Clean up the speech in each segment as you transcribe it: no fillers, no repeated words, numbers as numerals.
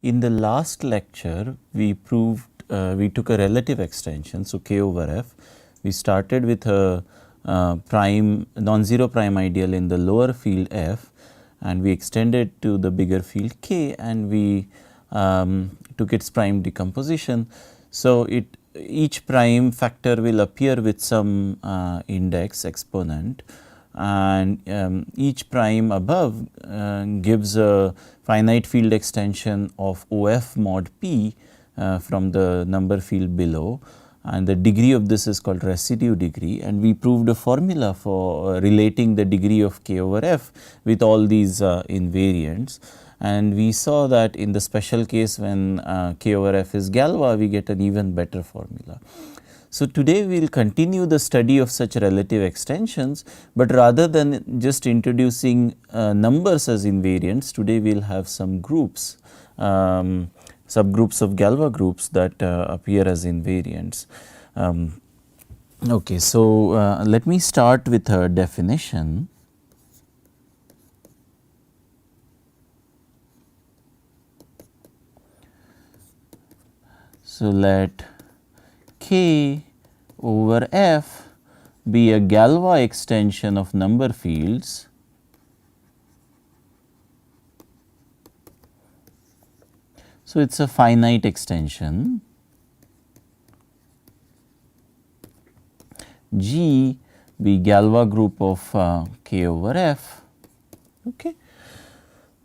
In the last lecture, we proved we took a relative extension. So, K over F. We started with a prime non-zero prime ideal in the lower field F, and we extended to the bigger field K, and we took its prime decomposition. So, each prime factor will appear with some index exponent, and each prime above gives a finite field extension of OF mod P from the number field below, and the degree of this is called residue degree, and we proved a formula for relating the degree of K over F with all these invariants. And we saw that in the special case when K over F is Galois, we get an even better formula. So, today we will continue the study of such relative extensions, but rather than just introducing numbers as invariants, today we will have some groups, subgroups of Galois groups that appear as invariants. Okay, so let me start with a definition. So, let K over F be a Galois extension of number fields so it is a finite extension. G be Galois group of K over F. Okay.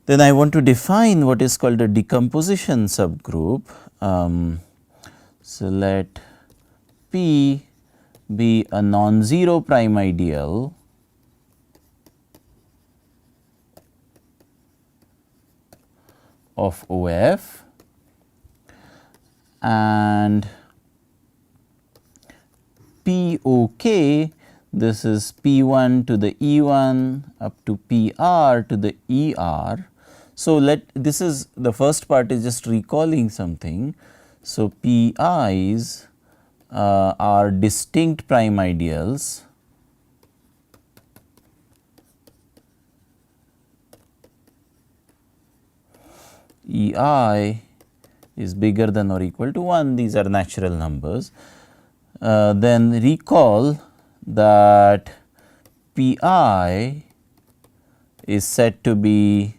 Then I want to define what is called a decomposition subgroup. So, let P be a non-zero prime ideal of OF, and POK, this is P1 to the E1 up to PR to the ER. So, this is the first part is just recalling something. So, PI's are distinct prime ideals EI is bigger than or equal to 1, these are natural numbers. Then recall that PI is said to be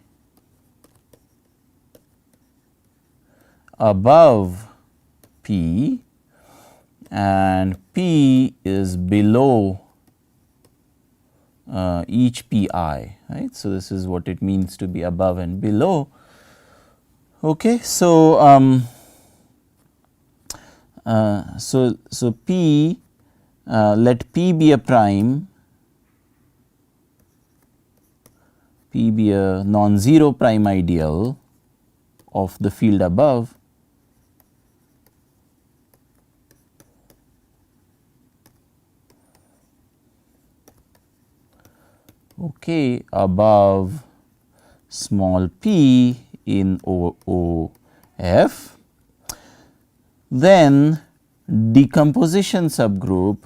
above P and P is below each Pi, right. So, this is what it means to be above and below. Okay. So, so P, let P be a prime, P be a non-zero prime ideal of the field above, okay, above small p in OF. Then decomposition subgroup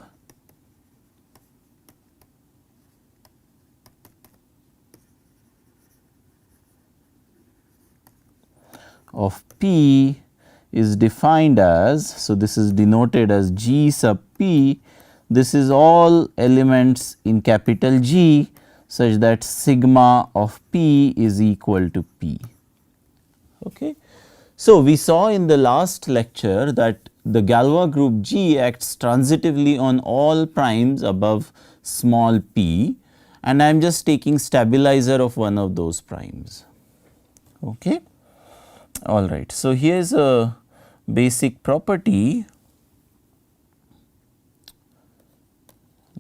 of P is defined as, so this is denoted as G sub P. This is all elements in capital G such that sigma of P is equal to P. Okay. So, we saw in the last lecture that the Galois group G acts transitively on all primes above small p, and I am just taking stabilizer of one of those primes. Okay. All right. So, here is a basic property.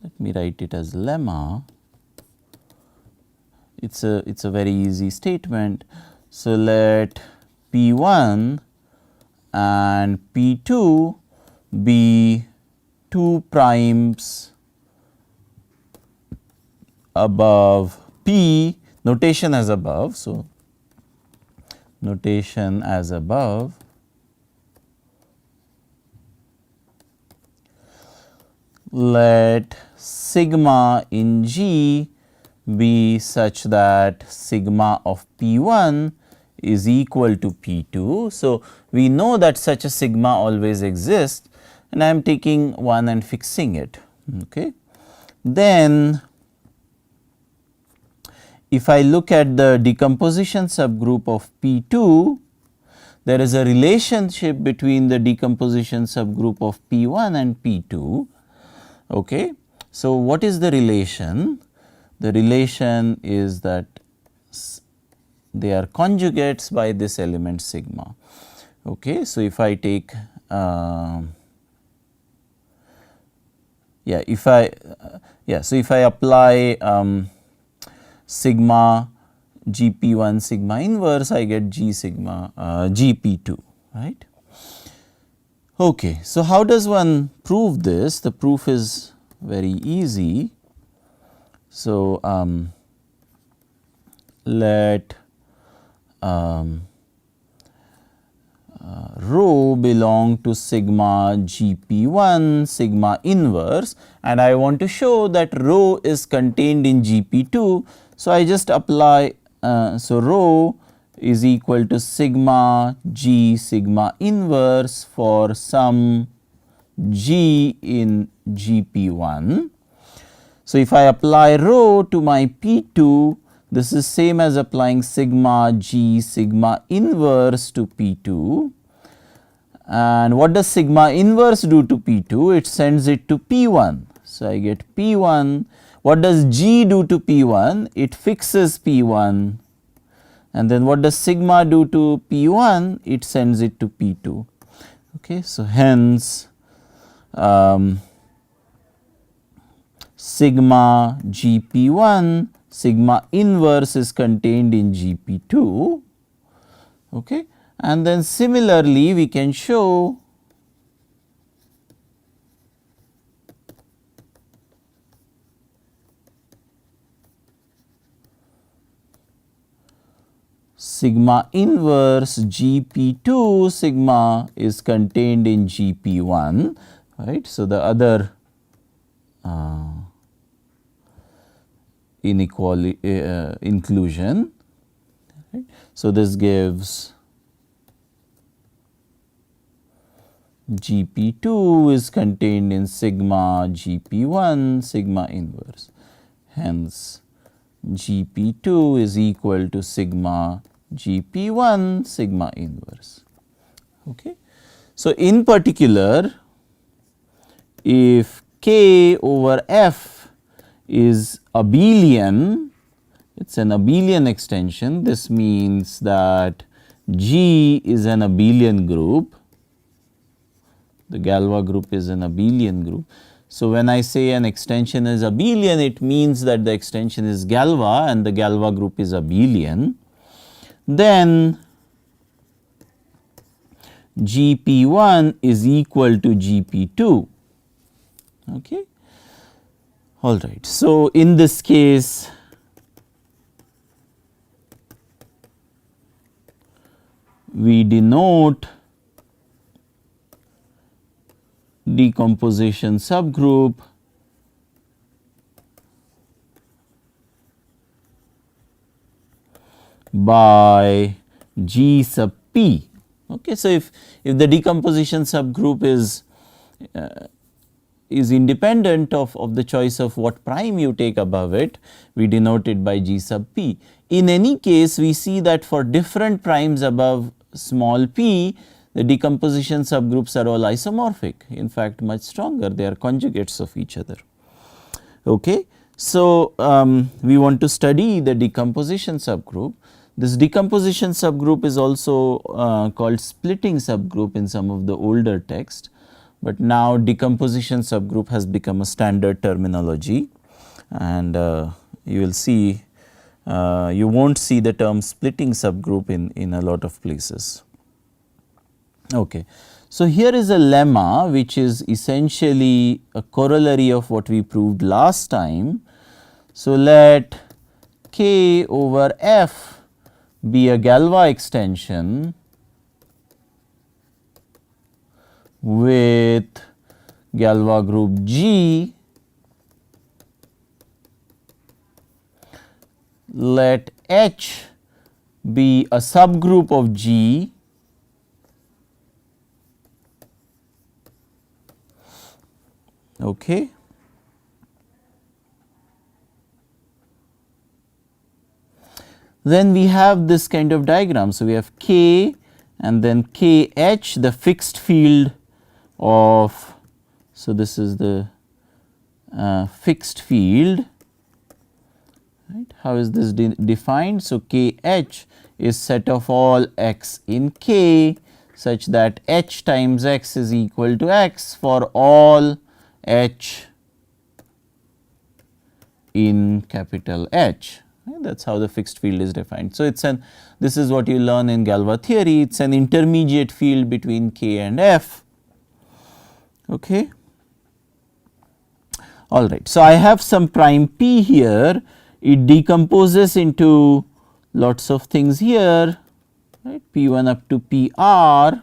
Let me write it as lemma. It's a very easy statement. So, let P1 and P2 be two primes above P, notation as above. So, notation as above. Let sigma in G be such that sigma of P1 is equal to P2. So, we know that such a sigma always exists, and I am taking 1 and fixing it. Okay. Then, if I look at the decomposition subgroup of P2, there is a relationship between the decomposition subgroup of P1 and P2. Okay. So, what is the relation? The relation is that they are conjugates by this element sigma. Okay. So, if I take if I apply sigma GP1 sigma inverse, I get G sigma GP2, right. Okay. So, how does one prove this? The proof is very easy. So, let rho belong to sigma GP1 sigma inverse, and I want to show that rho is contained in GP2. So, I just apply so rho is equal to sigma G sigma inverse for some G in GP1. So, if I apply rho to my P2, this is same as applying sigma G sigma inverse to P2. And what does sigma inverse do to P2? It sends it to P1. So, I get P1. What does G do to P1? It fixes P1. And then what does sigma do to P1? It sends it to P2. Okay. So, hence sigma GP1 sigma inverse is contained in GP2. Okay. And then similarly, we can show sigma inverse GP2 sigma is contained in GP1, right. So, the other inequality inclusion, right. So, this gives GP2 is contained in sigma GP1 sigma inverse, hence GP2 is equal to sigma GP1 sigma inverse. Okay. So, in particular, if K over F is abelian, it is an abelian extension. This means that G is an abelian group, the Galois group is an abelian group. So, when I say an extension is abelian, it means that the extension is Galois and the Galois group is abelian. Then GP1 is equal to GP2. Okay. All right. So, in this case, we denote decomposition subgroup by G sub P. Okay. So, if the decomposition subgroup is independent of the choice of what prime you take above it, we denote it by G sub P. In any case, we see that for different primes above small p, the decomposition subgroups are all isomorphic, in fact much stronger, they are conjugates of each other. Okay. So, we want to study the decomposition subgroup. This decomposition subgroup is also called splitting subgroup in some of the older text, but now decomposition subgroup has become a standard terminology, and you will see you will not see the term splitting subgroup in a lot of places. Okay. So, here is a lemma which is essentially a corollary of what we proved last time. So, let K over F be a Galois extension with Galois group G. Let H be a subgroup of G okay. Then we have this kind of diagram. So, we have K and then KH, the fixed field of, so this is the fixed field, right. How is this defined? So, KH is set of all x in K such that h times x is equal to x for all h in capital H. That is how the fixed field is defined. So, it is an, this is what you learn in Galois theory, it is an intermediate field between K and F. Okay. All right. So, I have some prime P here, it decomposes into lots of things here, right, P1 up to PR,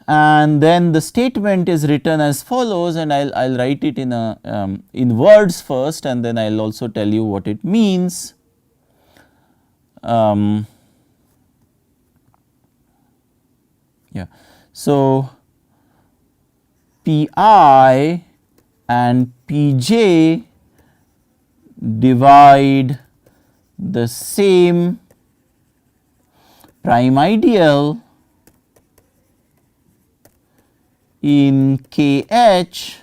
and then the statement is written as follows, and I'll write it in a in words first, and then I'll also tell you what it means. Yeah. So, Pi and Pj divide the same prime ideal in Kh.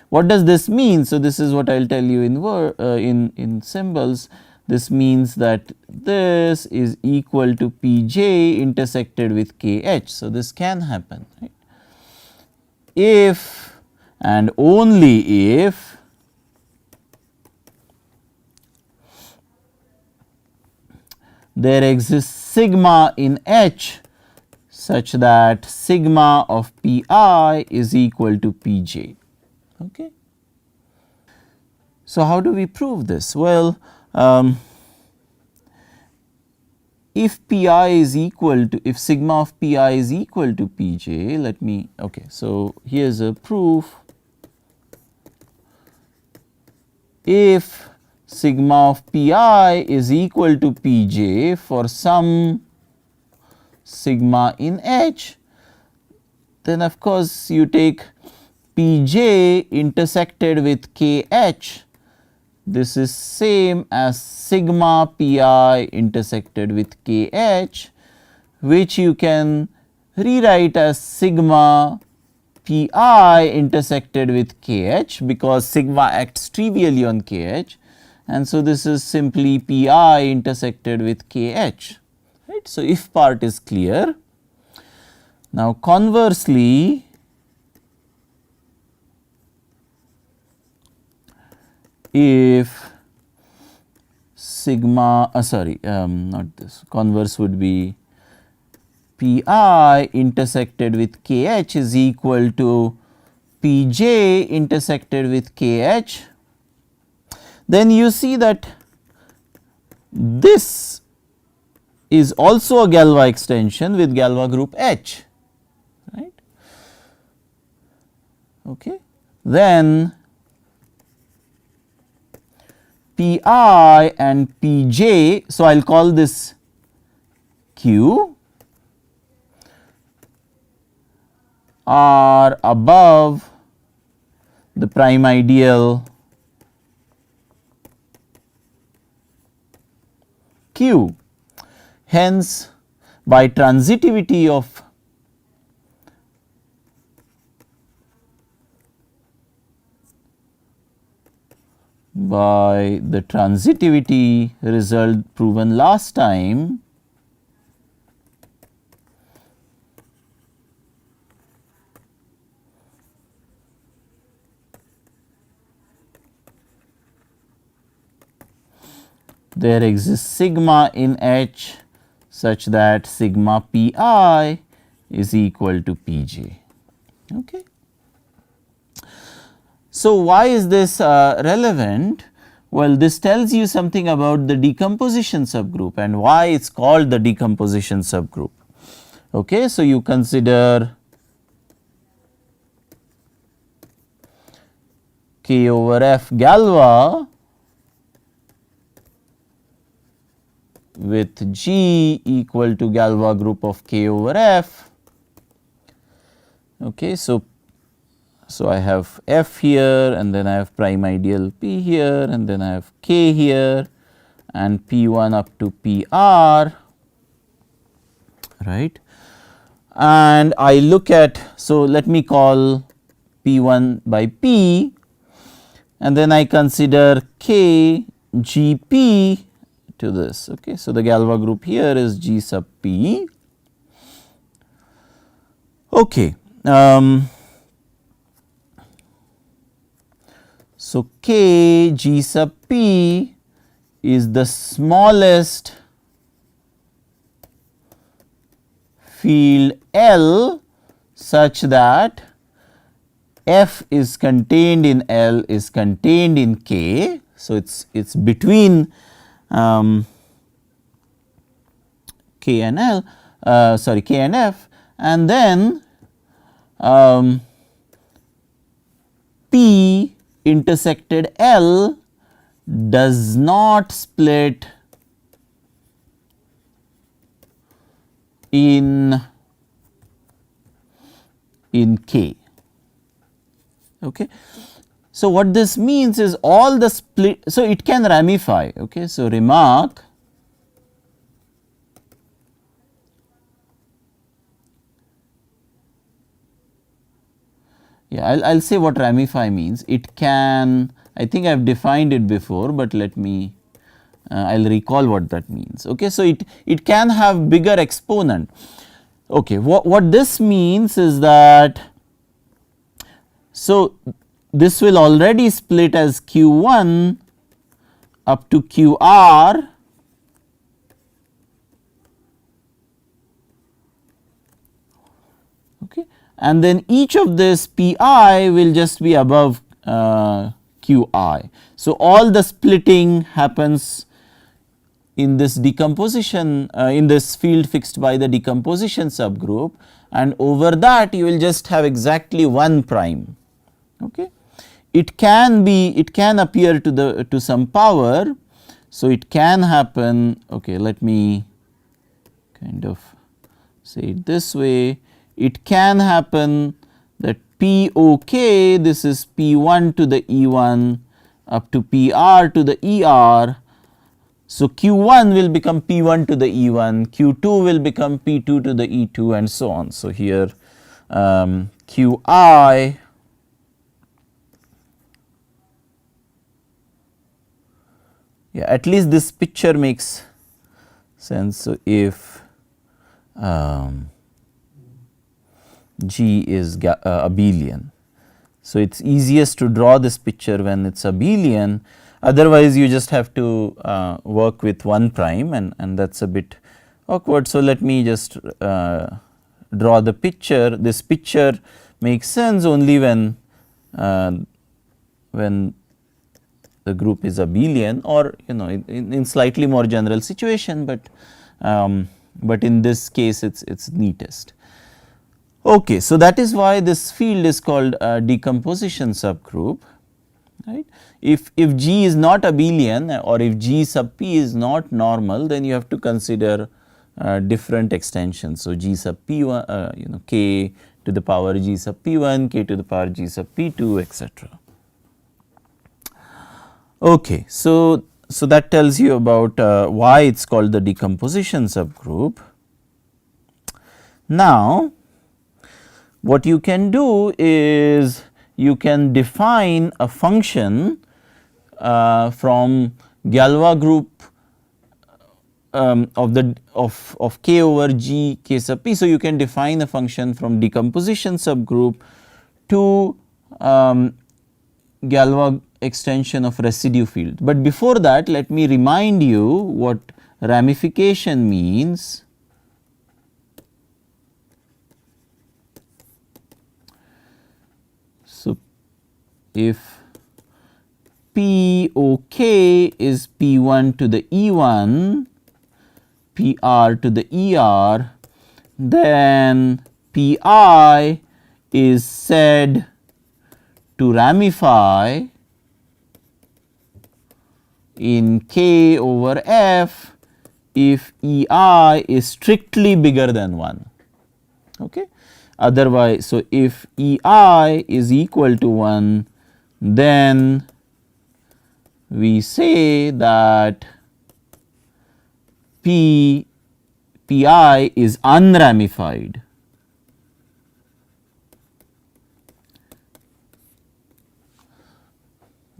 What does this mean? So, this is what I will tell you in symbols. This means that this is equal to Pj intersected with Kh. So, this can happen, right. If and only if there exists sigma in H such that sigma of Pi is equal to Pj. Okay. So, how do we prove this? Well, if Pi is equal to, if sigma of Pi is equal to Pj, let me, okay. So, here is a proof. If sigma of Pi is equal to Pj for some sigma in H, then of course, you take Pj intersected with Kh, this is same as sigma Pi intersected with Kh, which you can rewrite as sigma Pi intersected with Kh, because sigma acts trivially on Kh, and so this is simply Pi intersected with Kh, right. So, if part is clear. Now, conversely, if sigma not this, converse would be Pi intersected with Kh is equal to Pj intersected with Kh, then you see that this is also a Galois extension with Galois group H, right. Okay. Then Pi and Pj, so I will call this Q, are above the prime ideal Q. Hence, by transitivity of result proven last time, there exists sigma in H such that sigma Pi is equal to Pj. Okay. So, why is this relevant? Well, this tells you something about the decomposition subgroup and why it is called the decomposition subgroup. Okay. So, you consider K over F Galois with G equal to Galois group of K over F. Okay, so I have F here, and then I have prime ideal P here, and then I have K here, and P1 up to PR, right. And I look at, so let me call P1 by P, and then I consider K GP to this. Okay, so the Galois group here is G sub P. Okay. So K G sub P is the smallest field L such that F is contained in L is contained in K. So, it is between K and L, K and F, and then P intersected L does not split in K. Okay. So, what this means is all the split, so it can ramify. Okay. So, remark I will say what ramify means. It can, I think I have defined it before, but let me I will recall what that means. Okay. So, it can have bigger exponent. Okay. What this means is that, so this will already split as Q1 up to QR, okay, and then each of this Pi will just be above Qi. So, all the splitting happens in this decomposition in this field fixed by the decomposition subgroup, and over that you will just have exactly one prime. Okay. It can be, it can appear to some power. So, it can happen, okay, let me kind of say it this way. It can happen that POK, this is P1 to the E1 up to PR to the ER. So, Q1 will become P1 to the E1, Q2 will become P2 to the E2, and so on. So, here Qi at least this picture makes sense. So, if G is abelian. So, it is easiest to draw this picture when it is abelian, otherwise you just have to work with one prime, and that is a bit awkward. So, let me just draw the picture. This picture makes sense only when the group is abelian, or in slightly more general situation, but in this case it is neatest. Okay, so that is why this field is called a decomposition subgroup, right. If G is not abelian, or if G sub P is not normal, then you have to consider different extensions. So, G sub P1 K to the power G sub P1, K to the power G sub P2, etc. Okay, so that tells you about why it is called the decomposition subgroup. Now, what you can do is you can define a function from Galois group of K over G K sub P. So, you can define a function from decomposition subgroup to Galois extension of residue field. But before that, let me remind you what ramification means. So, if POK is P1 to the E1, PR to the ER, then PI is said to ramify in K over F if EI is strictly bigger than 1. Okay. Otherwise, so if EI is equal to 1, then we say that PI is unramified.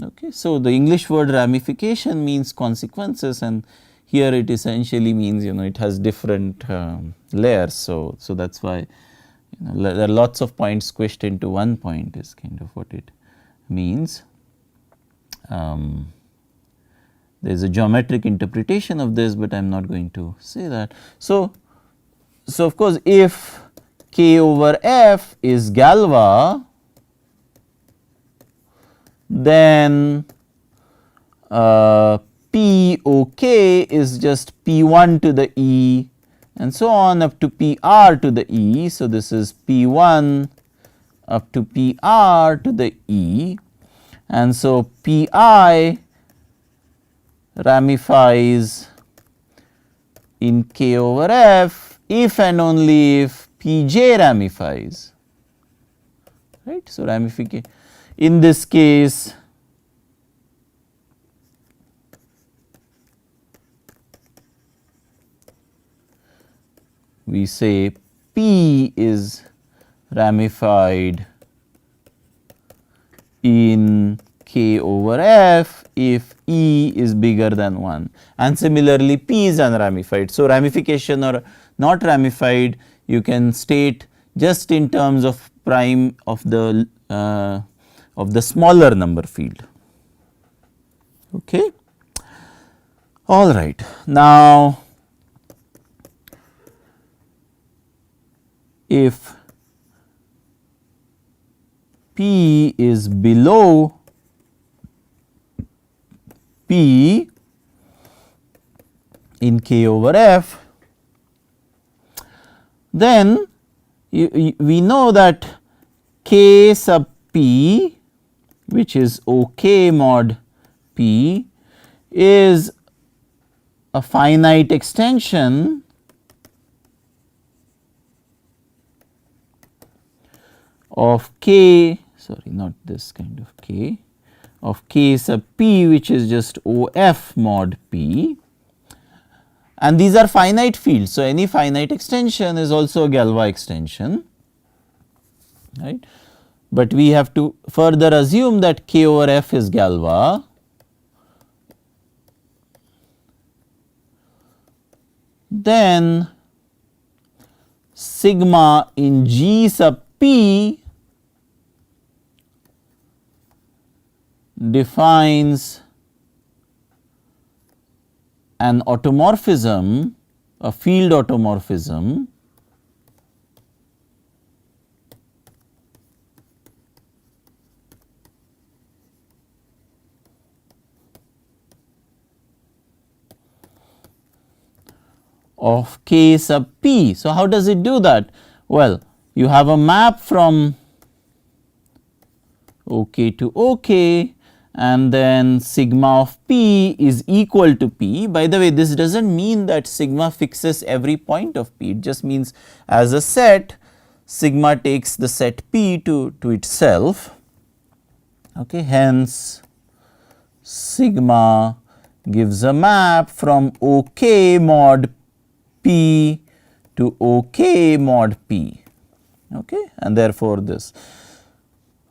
Okay. So, the English word ramification means consequences, and here it essentially means it has different layers. So, that is why there are lots of points squished into one point is kind of what it means. There is a geometric interpretation of this, but I am not going to say that. So, of course, if K over F is Galois, then POK is just P1 to the E and so on up to PR to the E. So, this is P1 up to PR to the E, and so PI ramifies in K over F if and only if Pj ramifies, right. So, ramification in this case we say P is ramified in K over F if E is bigger than 1, and similarly P is unramified. So, ramification or not ramified you can state just in terms of prime of the smaller number field. Okay. All right. Now, if P is below P in K over F, then we know that K sub P, which is OK mod P, is a finite extension of K, sorry, not this kind of K, of K sub P, which is just OF mod P, and these are finite fields. So, any finite extension is also a Galois extension, right. But we have to further assume that K over F is Galois. Then sigma in G sub P defines an automorphism, a field automorphism of K sub P. So, how does it do that? Well, you have a map from OK to OK, and then sigma of P is equal to P. By the way, this does not mean that sigma fixes every point of P, it just means as a set sigma takes the set P to itself. Okay. Hence, sigma gives a map from OK mod P to OK mod P, okay, and therefore this.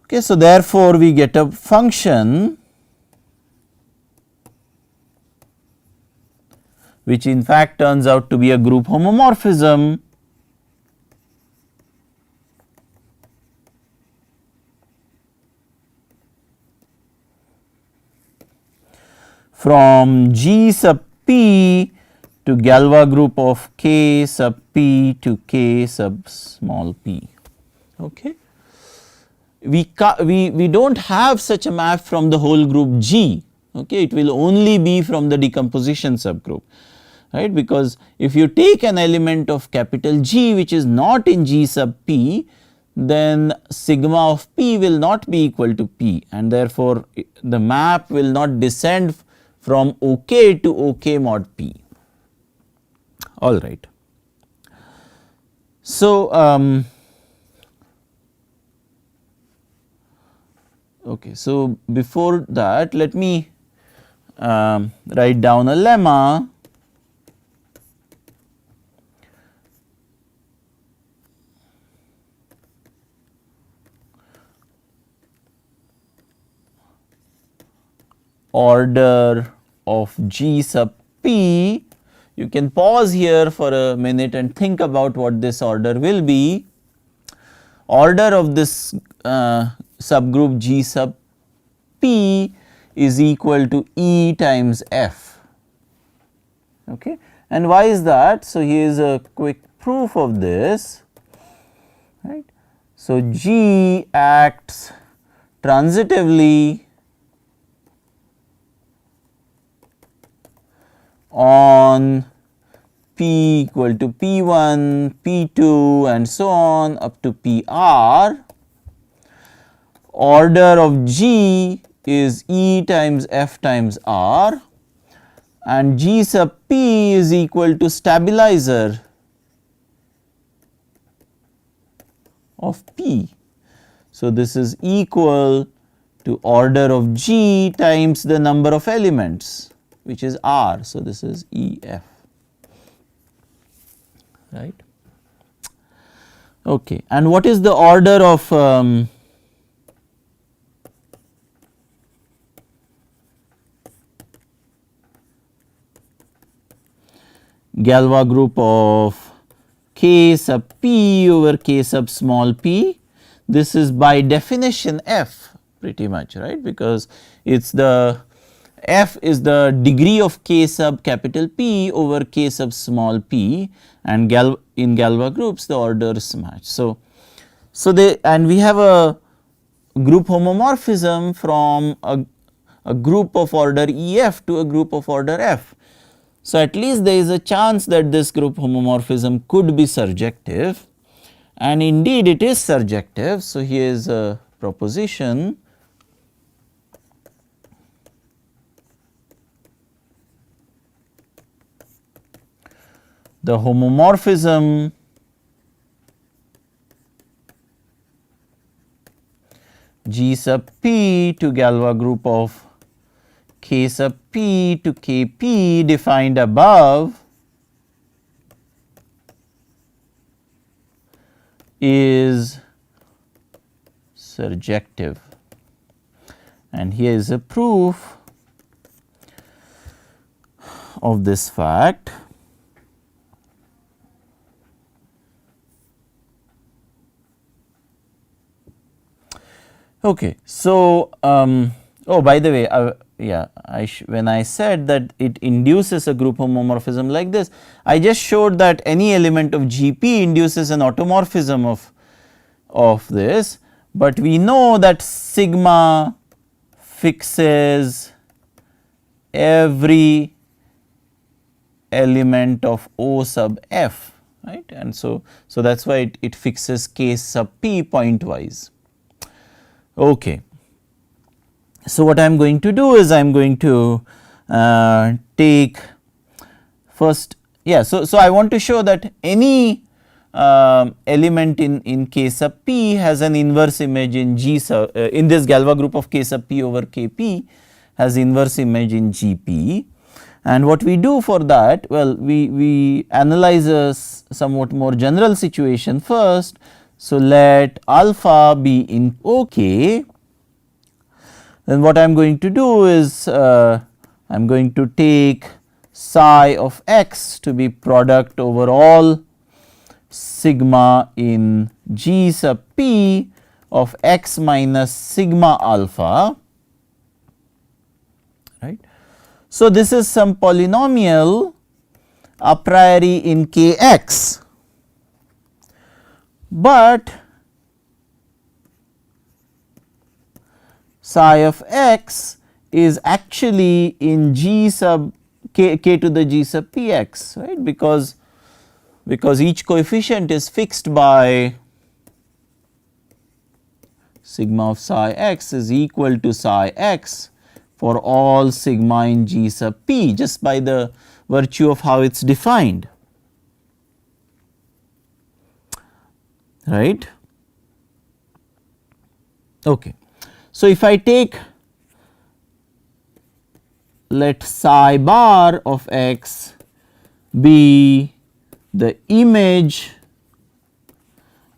Okay, so, therefore, we get a function which in fact turns out to be a group homomorphism from G sub P to Galois group of K sub P to K sub small p. Okay. We do not have such a map from the whole group G, okay. It will only be from the decomposition subgroup, right, because if you take an element of capital G which is not in G sub P, then sigma of P will not be equal to P, and therefore, the map will not descend from OK to OK mod P. all right. So, okay, so before that let me write down a lemma. Order of G sub p. You can pause here for a minute and think about what this order will be. Order of this subgroup G sub p is equal to E times F, okay. And why is that? So, here is a quick proof of this, right. So, G acts transitively on P equal to P1, P2 and so on up to PR. Order of G is E times F times R, and G sub P is equal to stabilizer of P. So, this is equal to order of G times the number of elements, which is R. So, this is E F, right. Okay. And what is the order of Galois group of K sub P over K sub small p? This is by definition F pretty much, right, because it is the F is the degree of K sub capital P over K sub small p, and in Galois groups the orders match. So, and we have a group homomorphism from a group of order E f to a group of order F. So, at least there is a chance that this group homomorphism could be surjective, and indeed it is surjective. So, here is a proposition. The homomorphism G sub p to Galois group of K sub p to K p defined above is surjective, and here is a proof of this fact. Okay. So, oh, by the way, yeah, when I said that it induces a group homomorphism like this, I just showed that any element of GP induces an automorphism of this, but we know that sigma fixes every element of O sub F, right, and so that is why it fixes K sub P pointwise. Okay. So, what I am going to do is I am going to take first, yeah. So, I want to show that any element in K sub P has an inverse image in G sub in this Galois group of K sub P over K P has inverse image in G P. And what we do for that? Well, we analyze a somewhat more general situation first. So, let alpha be in OK. Then what I am going to do is I am going to take psi of x to be product over all sigma in G sub p of x minus sigma alpha, right. So, this is some polynomial a priori in K x, but psi of x is actually in G sub k to the G sub p x, right, because each coefficient is fixed by sigma of psi x is equal to psi x for all sigma in G sub p, just by the virtue of how it is defined. right. Okay. So, if I take, let psi bar of x be the image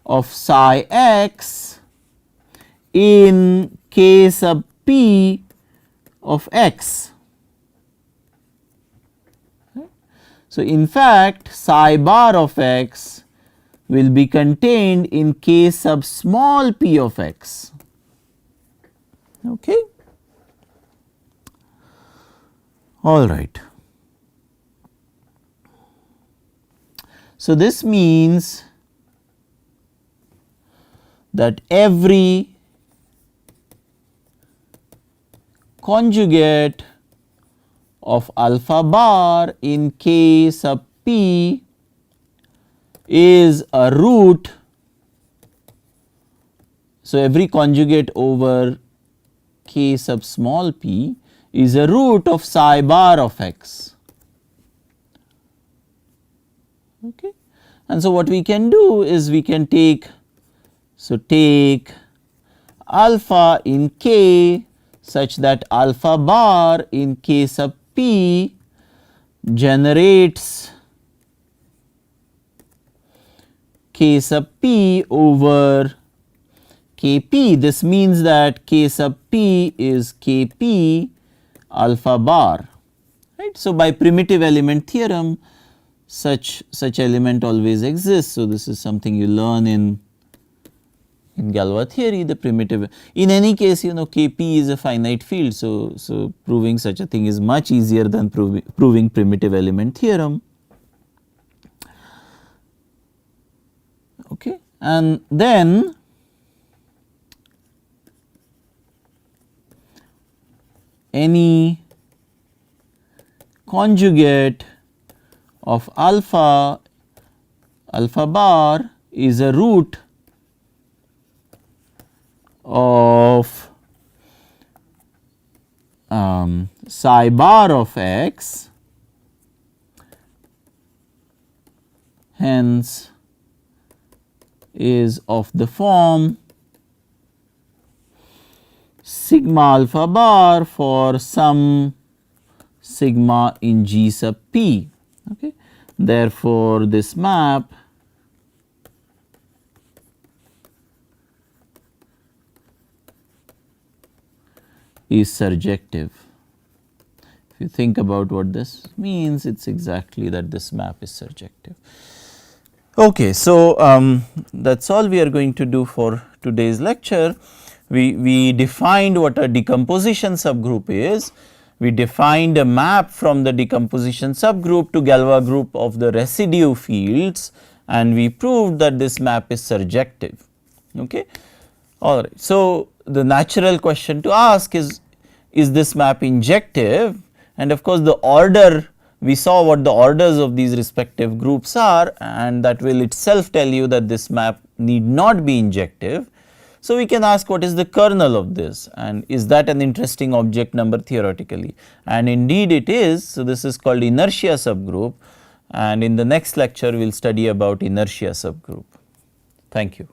of psi x in k sub p of x. So, in fact, psi bar of x will be contained in k sub small p of x. Okay. All right. So, this means that every conjugate of alpha bar in k sub p is a root. So, every conjugate over k sub small p is a root of psi bar of x. Okay. And so, what we can do is we can take, so take alpha in k such that alpha bar in k sub p generates k sub p over k p. This means that k sub p is k p alpha bar, right. So, by primitive element theorem such element always exists. So, this is something you learn in Galois theory, the primitive. In any case, you know, k p is a finite field. So, proving such a thing is much easier than proving primitive element theorem. Okay. And then any conjugate of alpha bar is a root of psi bar of x, hence is of the form sigma alpha bar for some sigma in G sub p. Okay. Therefore, this map is surjective. If you think about what this means, it is exactly that this map is surjective. Okay, so, that is all we are going to do for today's lecture. We defined what a decomposition subgroup is. We defined a map from the decomposition subgroup to Galois group of the residue fields, and we proved that this map is surjective. Okay. All right. So, the natural question to ask is this map injective? And of course, the order, we saw what the orders of these respective groups are, and that will itself tell you that this map need not be injective. So, we can ask what is the kernel of this, and is that an interesting object number theoretically, and indeed it is. So, this is called inertia subgroup, and in the next lecture we will study about inertia subgroup. Thank you.